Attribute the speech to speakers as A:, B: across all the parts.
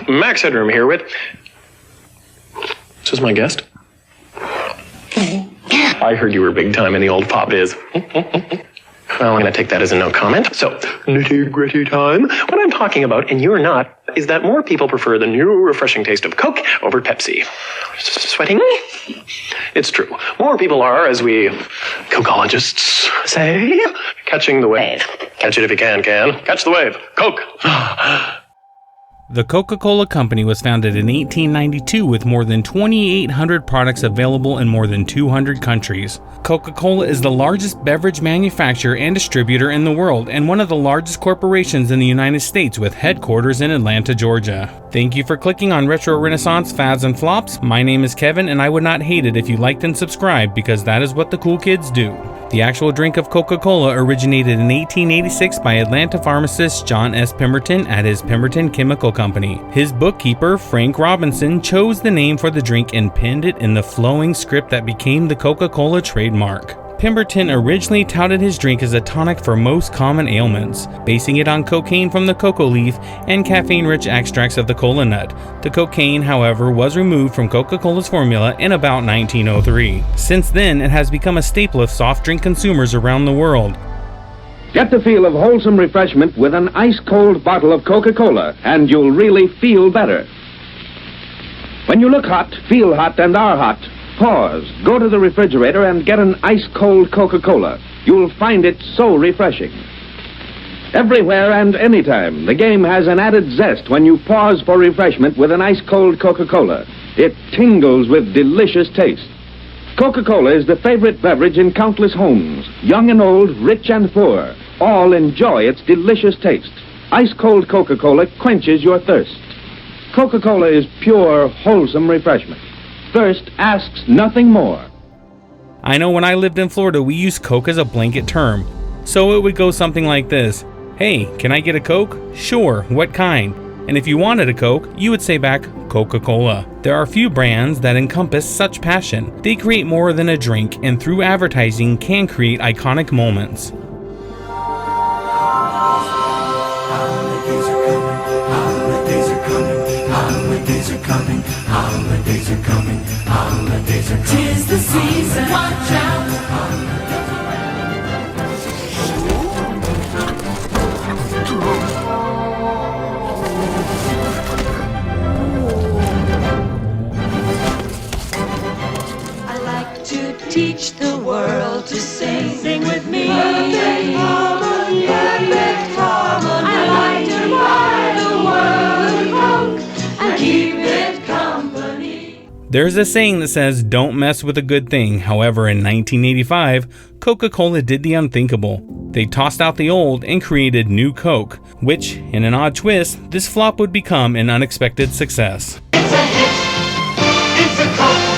A: Max Headroom here with... This is my guest. I heard you were big time in the old pop biz. Well, I'm going to take that as a no comment. So, nitty-gritty time. What I'm talking about, and you're not, is that more people prefer the new refreshing taste of Coke over Pepsi. Sweating? It's true. More people are, as we Cokeologists say, catching the wave. Catch it if you can. Catch the wave. Coke.
B: The Coca-Cola Company was founded in 1892 with more than 2,800 products available in more than 200 countries. Coca-Cola is the largest beverage manufacturer and distributor in the world and one of the largest corporations in the United States with headquarters in Atlanta, Georgia. Thank you for clicking on Retro Renaissance Fads and Flops. My name is Kevin and I would not hate it if you liked and subscribed because that is what the cool kids do. The actual drink of Coca-Cola originated in 1886 by Atlanta pharmacist John S. Pemberton at his Pemberton Chemical Company. His bookkeeper, Frank Robinson, chose the name for the drink and penned it in the flowing script that became the Coca-Cola trademark. Pemberton originally touted his drink as a tonic for most common ailments, basing it on cocaine from the cocoa leaf and caffeine-rich extracts of the cola nut. The cocaine, however, was removed from Coca-Cola's formula in about 1903. Since then, it has become a staple of soft drink consumers around the world.
C: Get the feel of wholesome refreshment with an ice-cold bottle of Coca-Cola, and you'll really feel better. When you look hot, feel hot, and are hot, pause, go to the refrigerator and get an ice-cold Coca-Cola. You'll find it so refreshing. Everywhere and anytime, the game has an added zest when you pause for refreshment with an ice-cold Coca-Cola. It tingles with delicious taste. Coca-Cola is the favorite beverage in countless homes. Young and old, rich and poor, all enjoy its delicious taste. Ice-cold Coca-Cola quenches your thirst. Coca-Cola is pure, wholesome refreshment. Thirst asks nothing more.
B: I know when I lived in Florida, we used Coke as a blanket term. So it would go something like this. Hey, can I get a Coke? Sure, what kind? And if you wanted a Coke, you would say back, Coca-Cola. There are few brands that encompass such passion. They create more than a drink and through advertising can create iconic moments.
D: Holidays are coming, holidays are coming. 'Tis the season, watch out. I like to teach the world to sing. Sing with me. Perfect harmony, perfect harmony. I like to buy the world Coke and keep it company.
B: There's a saying that says, don't mess with a good thing. However, in 1985, Coca-Cola did the unthinkable. They tossed out the old and created New Coke, which, in an odd twist, this flop would become an unexpected success.
D: It's a hit. It's a Coke.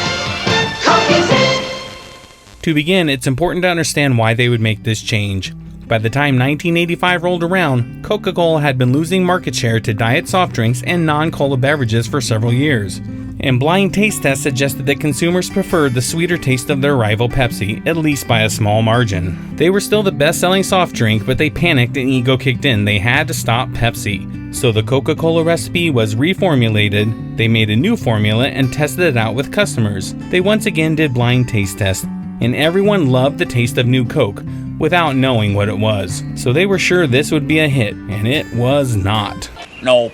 D: Coke is it.
B: To begin, it's important to understand why they would make this change. By the time 1985 rolled around, Coca-Cola had been losing market share to diet soft drinks and non-cola beverages for several years. And blind taste tests suggested that consumers preferred the sweeter taste of their rival Pepsi, at least by a small margin. They were still the best-selling soft drink, but they panicked and ego kicked in. They had to stop Pepsi. So the Coca-Cola recipe was reformulated, they made a new formula and tested it out with customers. They once again did blind taste tests, and everyone loved the taste of New Coke without knowing what it was. So they were sure this would be a hit, and it was not.
E: No.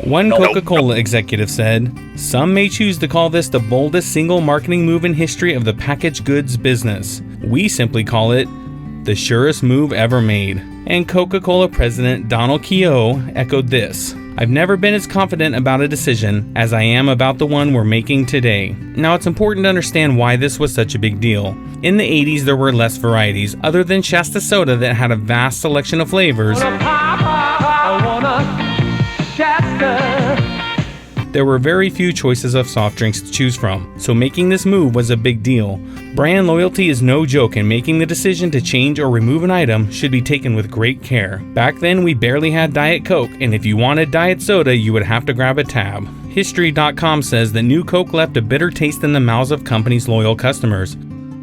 B: One Coca-Cola executive said, "Some may choose to call this the boldest single marketing move in history of the packaged goods business. We simply call it the surest move ever made." And Coca-Cola president Donald Keough echoed this, "I've never been as confident about a decision as I am about the one we're making today." Now it's important to understand why this was such a big deal. In the 80s there were less varieties, other than Shasta Soda that had a vast selection of flavors. There were very few choices of soft drinks to choose from, so making this move was a big deal. Brand loyalty is no joke, and making the decision to change or remove an item should be taken with great care. Back then we barely had Diet Coke, and if you wanted Diet Soda you would have to grab a tab. History.com says that New Coke left a bitter taste in the mouths of company's loyal customers.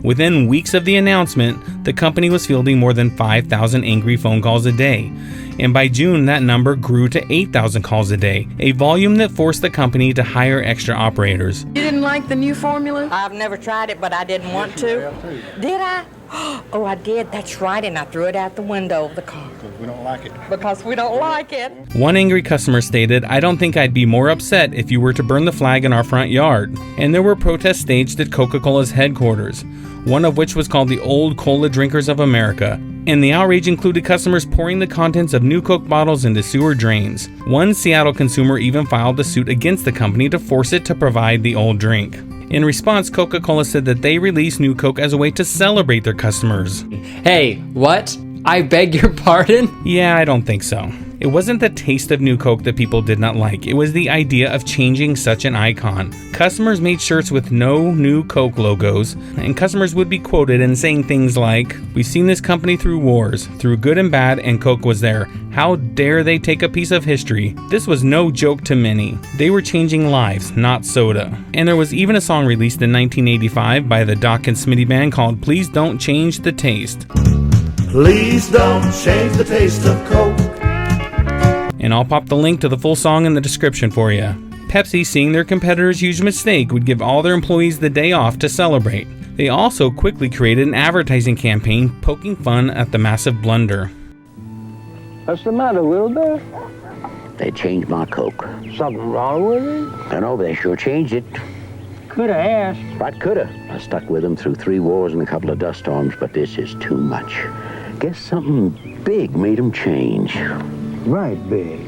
B: Within weeks of the announcement, the company was fielding more than 5,000 angry phone calls a day. And by June, that number grew to 8,000 calls a day, a volume that forced the company to hire extra operators.
E: You didn't like the new formula?
F: I've never tried it, but I didn't want to. Did I? Oh, I did. That's right, and I threw it out the window of the car.
G: Because we don't like it.
F: Because we don't like it.
B: One angry customer stated, "I don't think I'd be more upset if you were to burn the flag in our front yard." And there were protests staged at Coca-Cola's headquarters, one of which was called the Old Cola Drinkers of America. And the outrage included customers pouring the contents of new Coke bottles into sewer drains. One Seattle consumer even filed a suit against the company to force it to provide the old drink. In response, Coca-Cola said that they released new Coke as a way to celebrate their customers.
H: Hey, what? I beg your pardon?
B: Yeah, I don't think so. It wasn't the taste of new Coke that people did not like, it was the idea of changing such an icon. Customers made shirts with no new Coke logos, and customers would be quoted in saying things like, "We've seen this company through wars, through good and bad, and Coke was there. How dare they take a piece of history?" This was no joke to many. They were changing lives, not soda. And there was even a song released in 1985 by the Doc and Smitty Band called "Please Don't Change the Taste."
I: Please don't change the taste of Coke.
B: And I'll pop the link to the full song in the description for you. Pepsi, seeing their competitor's huge mistake, would give all their employees the day off to celebrate. They also quickly created an advertising campaign poking fun at the massive blunder.
J: What's the matter, Wilbur?
K: They changed my Coke.
J: Something wrong with it?
K: I know, they sure changed it.
J: Coulda asked.
K: What coulda? I stuck with them through 3 wars and a couple of dust storms, but this is too much. Guess something big made them change.
J: Right big.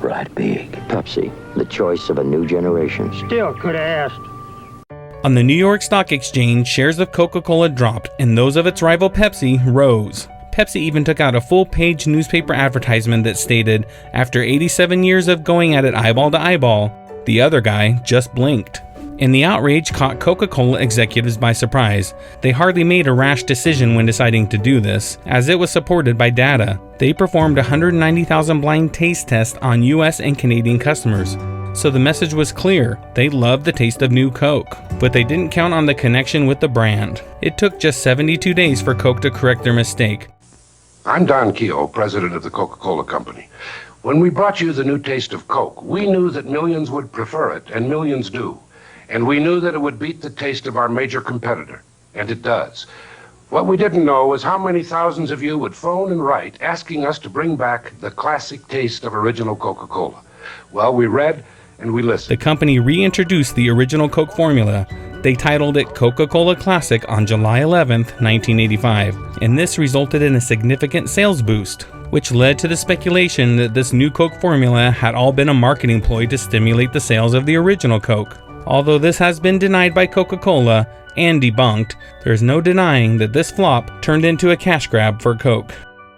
K: Right big. Pepsi, the choice of a new generation.
J: Still coulda asked.
B: On the New York Stock Exchange, shares of Coca-Cola dropped and those of its rival Pepsi rose. Pepsi even took out a full-page newspaper advertisement that stated, "After 87 years of going at it eyeball to eyeball, the other guy just blinked." And the outrage caught Coca-Cola executives by surprise. They hardly made a rash decision when deciding to do this, as it was supported by data. They performed 190,000 blind taste tests on US and Canadian customers. So the message was clear, they loved the taste of new Coke. But they didn't count on the connection with the brand. It took just 72 days for Coke to correct their mistake.
L: I'm Don Keogh, president of the Coca-Cola Company. When we brought you the new taste of Coke, we knew that millions would prefer it, and millions do. And we knew that it would beat the taste of our major competitor, and it does. What we didn't know was how many thousands of you would phone and write asking us to bring back the classic taste of original Coca-Cola. Well, we read and we listened.
B: The company reintroduced the original Coke formula. They titled it CocaCola Classic on July 11th, 1985, and this resulted in a significant sales boost, which led to the speculation that this new Coke formula had all been a marketing ploy to stimulate the sales of the original Coke. Although this has been denied by Coca-Cola and debunked, there's no denying that this flop turned into a cash grab for Coke.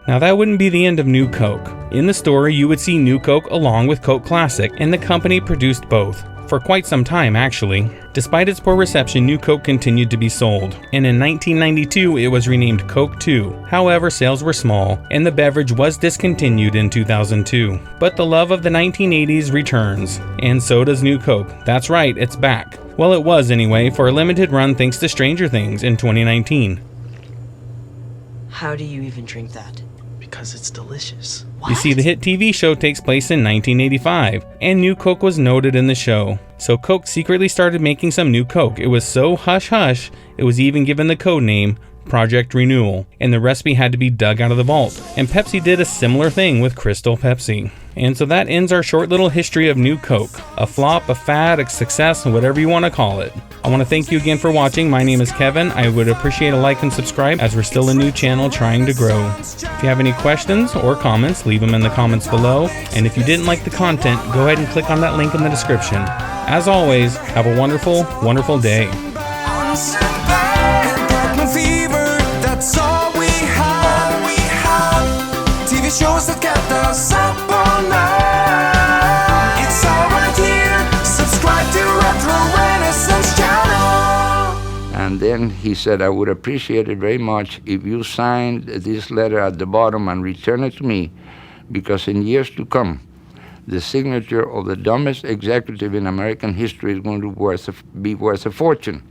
B: Now that wouldn't be the end of New Coke. In the store you would see New Coke along with Coke Classic, and the company produced both. For quite some time actually. Despite its poor reception, New Coke continued to be sold, and in 1992 it was renamed Coke 2. However, sales were small, and the beverage was discontinued in 2002. But the love of the 1980s returns, and so does New Coke. That's right, it's back. Well, it was anyway, for a limited run thanks to Stranger Things in 2019.
E: How do you even drink that? Because it's delicious.
B: You see, the hit TV show takes place in 1985, and New Coke was noted in the show. So Coke secretly started making some New Coke. It was so hush-hush, it was even given the code name Project Renewal, and the recipe had to be dug out of the vault. And Pepsi did a similar thing with Crystal Pepsi. And so that ends our short little history of New Coke. A flop, a fad, a success, whatever you want to call it. I want to thank you again for watching. My name is Kevin. I would appreciate a like and subscribe as we're still a new channel trying to grow. If you have any questions or comments, leave them in the comments below. And if you didn't like the content, go ahead and click on that link in the description. As always, have a wonderful, wonderful day.
D: Shows that kept us up all night. It's all right here. Subscribe to Retro Renaissance Channel.
M: And then he said, I would appreciate it very much if you signed this letter at the bottom and return it to me, because in years to come, the signature of the dumbest executive in American history is going to be worth a fortune.